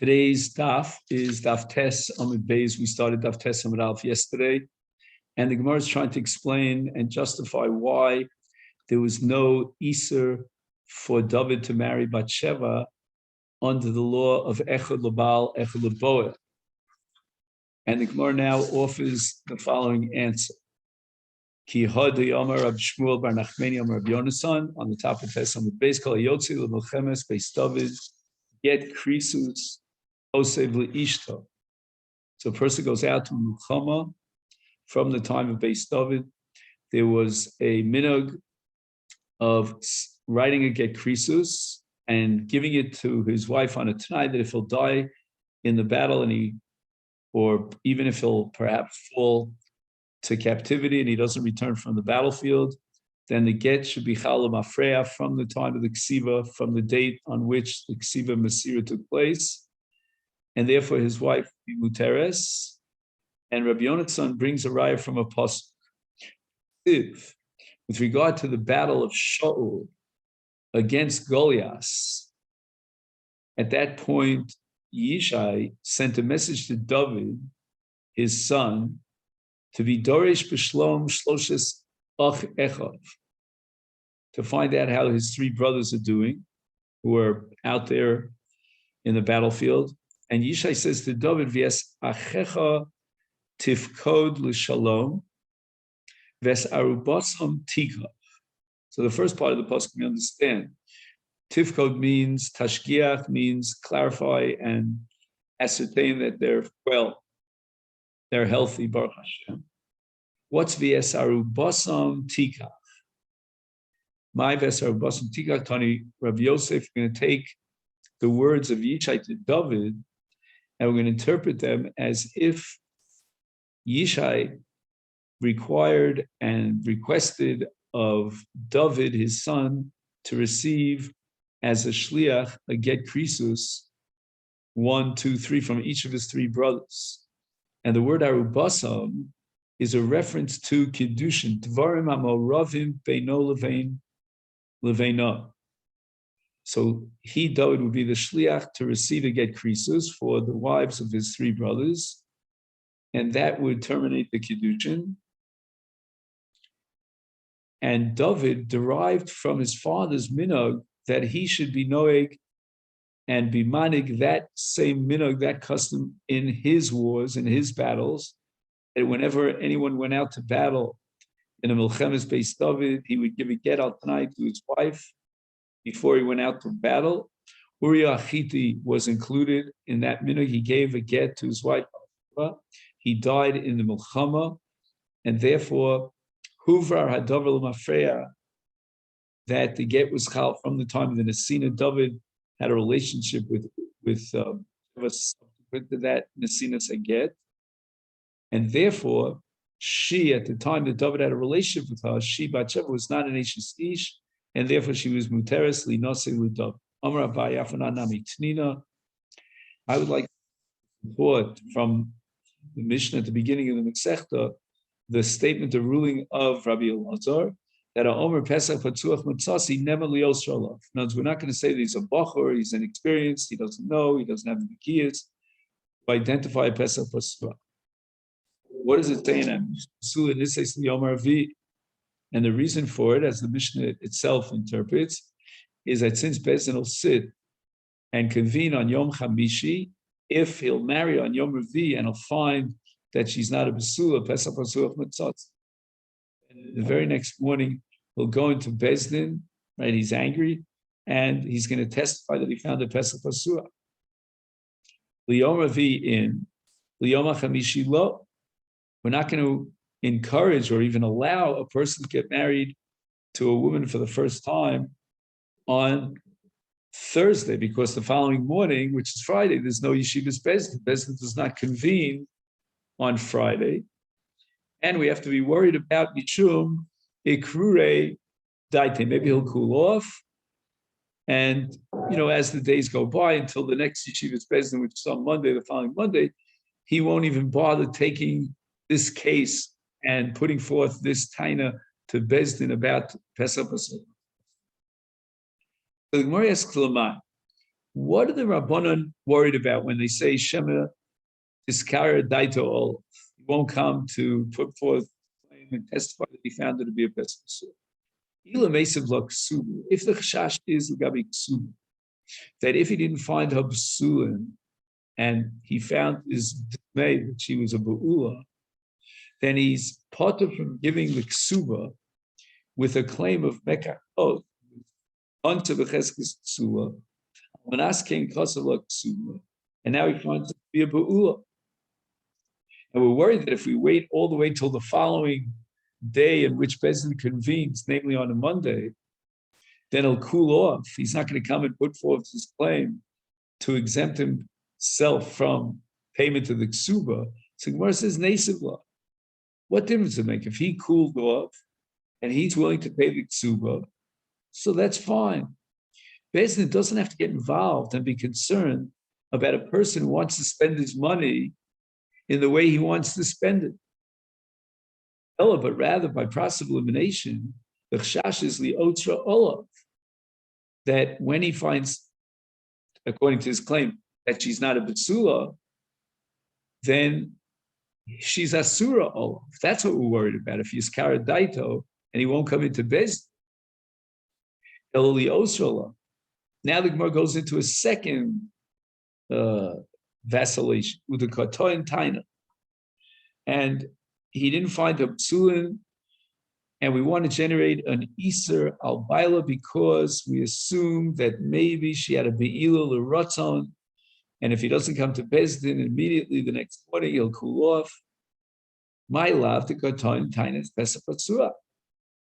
Today's daf is daf Tes Amud Beis. We started daf Tes Amud Alf yesterday, and the Gemara is trying to explain and justify why there was no Iser for David to marry Bathsheba under the law of Echad Labal, Echad Laboel. And the Gemara now offers the following answer. Ki Hadi Amar Rab Shmuel Bar Nachmani Amar Rab Yonasan on the top of Tes Amud Beis Kol Yotzi L'Melchemes Beis David Get Krisus Osev L'Ishto. So a person goes out to Milchama from the time of Beis David. There was a minhag of writing a get krisus and giving it to his wife on a tonight that if he'll die in the battle or even if he'll perhaps fall to captivity and he doesn't return from the battlefield, then the get should be chalam afreya from the time of the ksiva, from the date on which the ksiva masira took place, and therefore his wife would be muteres. And Rabbi Yonasan brings a raya from a pasuk. If, with regard to the battle of Shaul against Goliath, at that point, Yishai sent a message to David, his son, to be Doresh B'Shlom Shloshes Ach Echav, to find out how his three brothers are doing, who are out there in the battlefield. And Yishai says to David, V'es Achecha Tifkod L'Shalom, Ves Arubasam Tika. So the first part of the pasuk we understand. Tifkod means tashkiach, means clarify and ascertain that they're well, they're healthy, Baruch Hashem. What's Ves Arubasam Tika? My Ves Arubasam Tika, Tani Rabbi Yosef, we're going to take the words of Yishai to David and we're going to interpret them as if Yishai required and requested of David, his son, to receive as a shliach a get krisus, 1, 2, 3 from each of his three brothers. And the word arubasam is a reference to kiddushin, dvarim amoravim beino leveina. So he, David, would be the shliach to receive a get krisus for the wives of his three brothers, and that would terminate the kiddushin. And David derived from his father's minhag that he should be noeg and be manig that same minhag, that custom in his wars, in his battles. And whenever anyone went out to battle in a Milchemes Beis David, he would give a get al tonight to his wife before he went out to battle. Uriah Achiti was included in that minhag. He gave a get to his wife. He died in the Milchama, and therefore Huvar Hadavar L'Mafreya, that the get was chal from the time of the Nesina. David had a relationship with subsequent to that Nesina get, and therefore she, at the time that David had a relationship with her, she Bathsheba was not an Eishes Ish, and therefore she was muteres linase l'David. Amar Abaye Afana Nami Tnina. I would like to report from the Mishnah at the beginning of the Masechet the statement, the ruling of Rabbi Elazar, that a Omer Pesach Patzuach Matzasi never lios shalav. In other words, we're not going to say that he's a bachor, he's inexperienced, he doesn't know, he doesn't have the kiyas to identify a Pesach Patzuach. What does it say in that Mishnah? And the reason for it, as the Mishnah itself interprets, is that since Bezdin will sit and convene on Yom Chamishi, if he'll marry on Yom Revi and he'll find that she's not a Basula, Pesach Pasuach Matzatz. And the very next morning, he'll go into Bezdin, right? He's angry, and he's going to testify that he found a Pesach Pasuach. Liyom Ravi in, Liyom HaChamishi lo. We're not going to encourage or even allow a person to get married to a woman for the first time on Thursday, because the following morning, which is Friday, there's no Yeshivas Bezdin. Bezdin does not convene on Friday, and we have to be worried about Mishum Ikrure Daite. Maybe he'll cool off, and as the days go by until the next Yeshivas Bezdin, which is on Monday, the following Monday, he won't even bother taking this case and putting forth this taina to Bezdin about Pesach Pasuk. So the Gemara asks, What are the Rabbanon worried about when they say Shema Tiskara Daito Ol? He won't come to put forth and testify that he found it to be a pesach. If the chashash is Gabi Ksuba, that if he didn't find her Basulim and he found his dismay that she was a Ba'ula, then he's potter from giving the Ksuba with a claim of Mekach oath onto the Cheskes Ksuba, and now he finds it to be a Ba'ula. And we're worried that if we wait all the way till the following day in which Bezdin convenes, namely on a Monday, then he'll cool off. He's not going to come and put forth his claim to exempt himself from payment to the Ksuba. So Gemara says, Nesivla. What difference does it make? If he cooled off and he's willing to pay the Ksuba, so that's fine. Bezdin doesn't have to get involved and be concerned about a person who wants to spend his money in the way he wants to spend it. But rather, by process of elimination, the chashash is li'otra olav, that when he finds, according to his claim, that she's not a betsula, then she's asura olav. That's what we're worried about. If he's karadaito and he won't come into bez, olav. Now the Gemara goes into a second vacillation with the katoin taina, and he didn't find a psulin, and we want to generate an iser al baila because we assume that maybe she had a beila l'ratzon, and if he doesn't come to Bezdin immediately the next morning, he'll cool off. My love, the katoin taina is pesach patsua.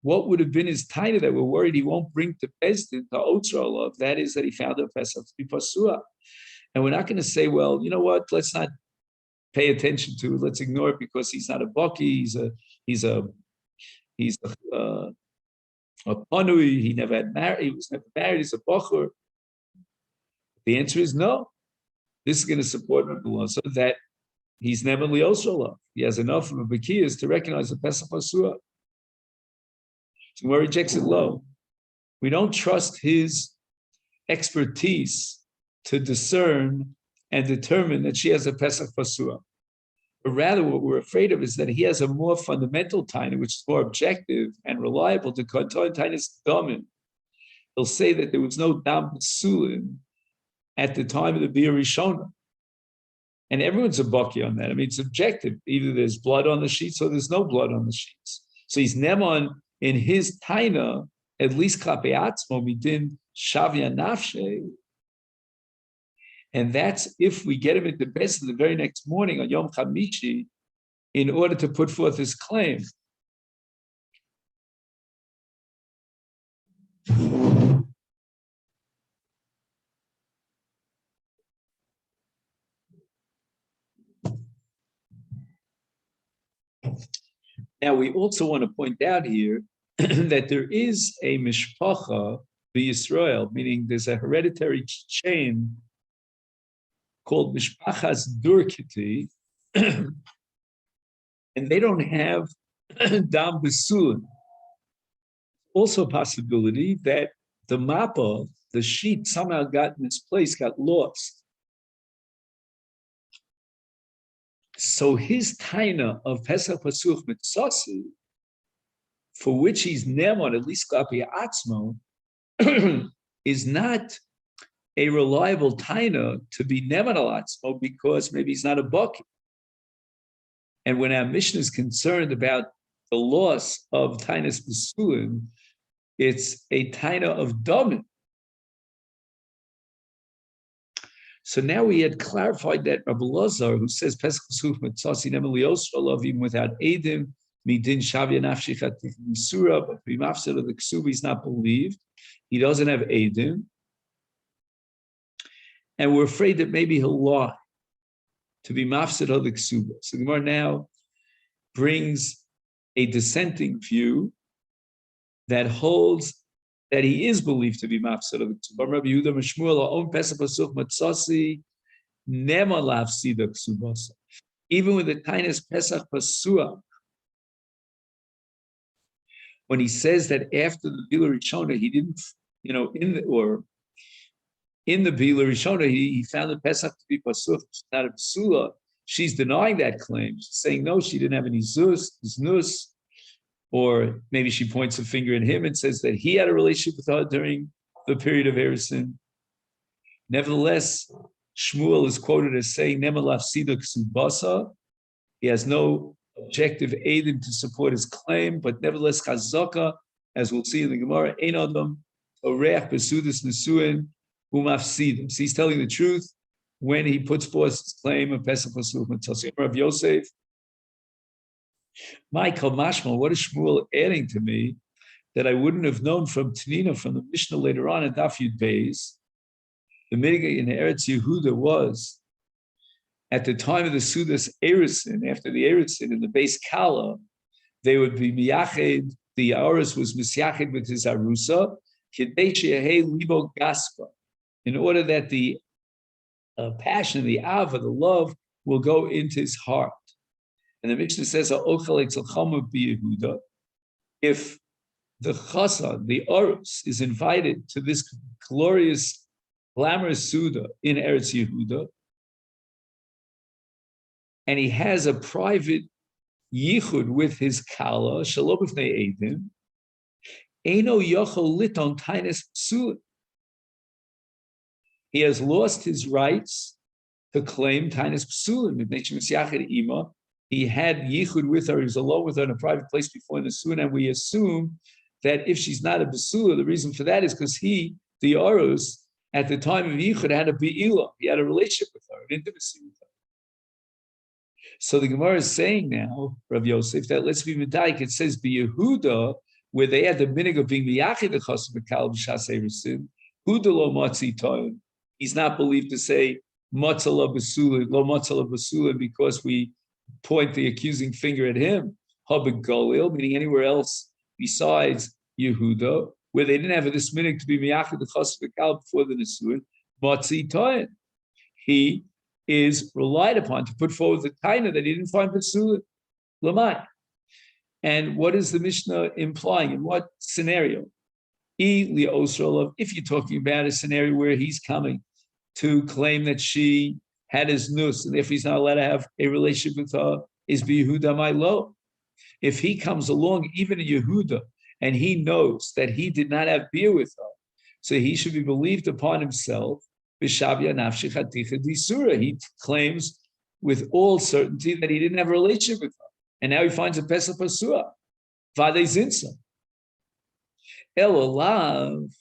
What would have been his taina that we're worried he won't bring to Bezdin to otra of? That is that he found a pesach to be pasua. And we're not going to say, well, you know what? Let's not pay attention to it. Let's ignore it because he's not a baki. He's a panui. He never had married. He was never married. He's a bachur. The answer is no. This is going to support Rabbi so that he's never liosrala. He has enough of a bakiyas to recognize the pesach pasua. So Gemara rejects it low. We don't trust his expertise to discern and determine that she has a Pesach Pasua. But rather what we're afraid of is that he has a more fundamental taina, which is more objective and reliable to Kanton Tainis Damin. He'll say that there was no Dam Basulim at the time of the Bir Rishona. And everyone's a baki on that. I mean, it's objective. Either there's blood on the sheets or there's no blood on the sheets. So he's Neman in his taina, at least Klape Atzmo, Midin Shavya Nafshe. And that's if we get him into Bezdin the very next morning on Yom Chamishi in order to put forth his claim. Now, we also want to point out here that there is a mishpacha b'Yisrael, meaning there's a hereditary chain called Mishpachas Durkiti, and they don't have Dam Besulin. Also a possibility that the mappa, the sheet, somehow got misplaced, got lost. So his taina of Pesach Pasuch Mitzasi, for which he's Nemon, at least Klapi Atzmo, is not a reliable taina to be Neman al Atzmo because maybe he's not a bucket. And when our mission is concerned about the loss of tainas Besulim, it's a taina of Domin. So now we had clarified that Rabbi Lazar, who says Pesach Pasuch Mitzasi Neman Liosra even without Edim, Midin Shavya Nafshichat Misura, but Bimafsir of the Ksuba, he's not believed. He doesn't have Edim. And we're afraid that maybe he'll lie to be mafsid of the ksuba. So the Gemara now brings a dissenting view that holds that he is believed to be mafsid of the ksuba. Rabbi Yehuda Mishmuel on Pesach Pasuch Matzasi Nema Lafsida Ksubasa. Even with the tiniest Pesach Pasua, when he says that after the Bila Rishona, he didn't, In the Bila Rishona, he found the Pesach to be Pasuf, not a Psula. She's denying that claim. She's saying, no, she didn't have any Znus, or maybe she points a finger at him and says that he had a relationship with her during the period of Erisin. Nevertheless, Shmuel is quoted as saying, Nemalaf Sida Ksubasa. He has no objective aid to support his claim, but nevertheless, Chazaka, as we'll see in the Gemara, Ein Adam, Oreach Besudis Nesuin, Umafsidim. So he's telling the truth when he puts forth his claim of Pesach Pasuch Mitzvah. Rav Yosef, Michael Mashmal, what is Shmuel adding to me that I wouldn't have known from Tanina, from the Mishnah later on in Daf Yud Beis? The mitigate in Eretz Yehuda was at the time of the Sudas Erisin, after the Erisin in the base Kala, they would be miyached, the Aris was misyached with his Arusa, Kidei Libo Gaspa, in order that the passion, the Ava, the love, will go into his heart. And the Mishnah says, if the Chasa, the Aris, is invited to this glorious, glamorous Suda in Eretz Yehuda, and he has a private yichud with his kala, shalom b'fnei edim, eino yochol liton tainis psulim. He has lost his rights to claim tainis psulim. He had yichud with her, he was alone with her in a private place before in the sunnah, and we assume that if she's not a basula, the reason for that is because he, the Arus, at the time of yichud, had a be'ilah. He had a relationship with her, an intimacy with her. So the Gemara is saying now, Rav Yosef, that let's be medayik. It says Yehuda, where they had the minig of being miyachid the chasam b'kal b'shas erisin, Huda lo matzi toyin. He's not believed to say matzala basula, lo matzala basula, because we point the accusing finger at him. Habig Galil, meaning anywhere else besides Yehuda, where they didn't have this minig to be miyachid the chasam b'kal before the nesuin, matzi toyin. He is relied upon to put forward the taina that he didn't find Pesula Lamai. And what is the Mishnah implying? In what scenario? If you're talking about a scenario where he's coming to claim that she had his nus, and if he's not allowed to have a relationship with her, is Yehuda my lo. If he comes along, even in Yehuda, and he knows that he did not have beer with her, so he should be believed upon himself. He claims with all certainty that he didn't have a relationship with her. And now he finds a Pesach Pasua. Vade Zinsa. Elolav.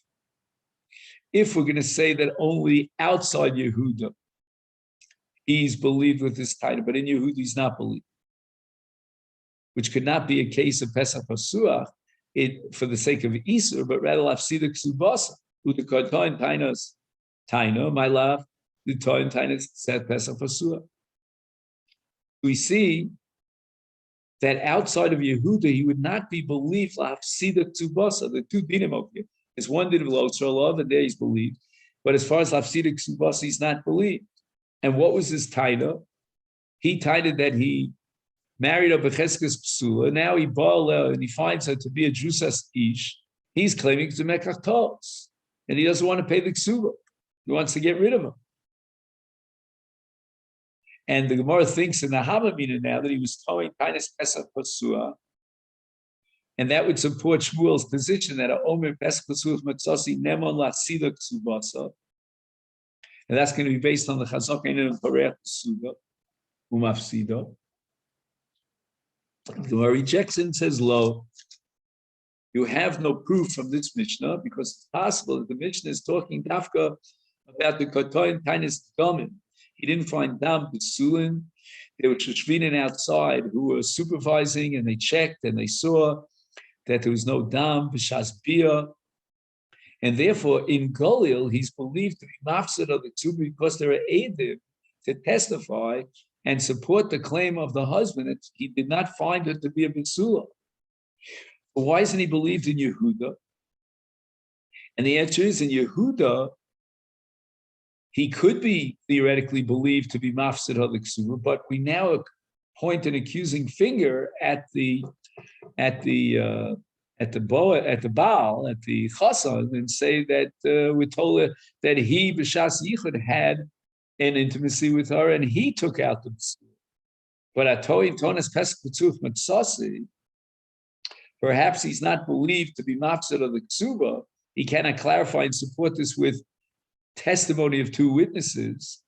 If we're going to say that only outside Yehuda he's believed with this title, but in Yehuda he's not believed, which could not be a case of Pesach Pasua for the sake of Isur, but rather Lafsida Ksubasa, Udakotain Tainas. Taino, my love, the Toin Tainus said Pesach Pasua. We see that outside of Yehuda, he would not be believed. Lafsida Ksubasa, the two dinim over here. There's one din of Lotzrolov, and there he's believed. But as far as Lafsida Ksubasa, he's not believed. And what was his taina? He tained that he married a Becheskes Psula. Now he ba'aleh, and he finds her to be a Drusas Ish. He's claiming to Mekach Tos, and he doesn't want to pay the Ksuba. He wants to get rid of him. And the Gemara thinks in the Havamina now that he was towing Tainis Pesach Pasua, and that would support Shmuel's position that a Omer Pesach Pasua Matzasi Nemon Lasida Ksubasa, and that's going to be based on the Chazak and Parech Pasuda Umafsida. The Gemara rejects it and says, "Lo, you have no proof from this Mishnah because it's possible that the Mishnah is talking dafka about the Kotoin Tainis Damim. He didn't find Dam B'Sulin. There were Shishvinin outside who were supervising, and they checked and they saw that there was no Dam B'Shas Bia. And therefore, in Galil, he's believed to be Mafsad of the two because there are Eidim to testify and support the claim of the husband that he did not find it to be a B'Sula. But why isn't he believed in Yehuda? And the answer is in Yehuda, he could be theoretically believed to be Mafsid HaLiksuma, but we now point an accusing finger at the at the Baal, at the Chassan, and say that we told her that he, B'Shas Yichud, had an intimacy with her, and he took out the Psula. But Atoin Tonas Pesach B'Tzuf Matzasi, perhaps he's not believed to be mafsed of the Ksuba. He cannot clarify and support this with testimony of two witnesses,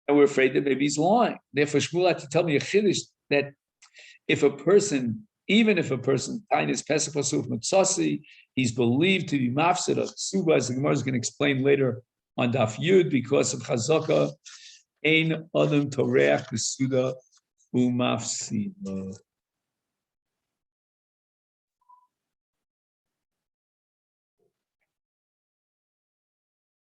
and we're afraid that maybe he's lying. Therefore, Shmuel had to tell me a chiddush that if a person, even if a person tainis pesach pasuf matzasi, he's believed to be mafsed of Ksuba, as the Gemara is going to explain later on Daf Yud, because of Chazaka, ein adam toreach Kesuda umafsida.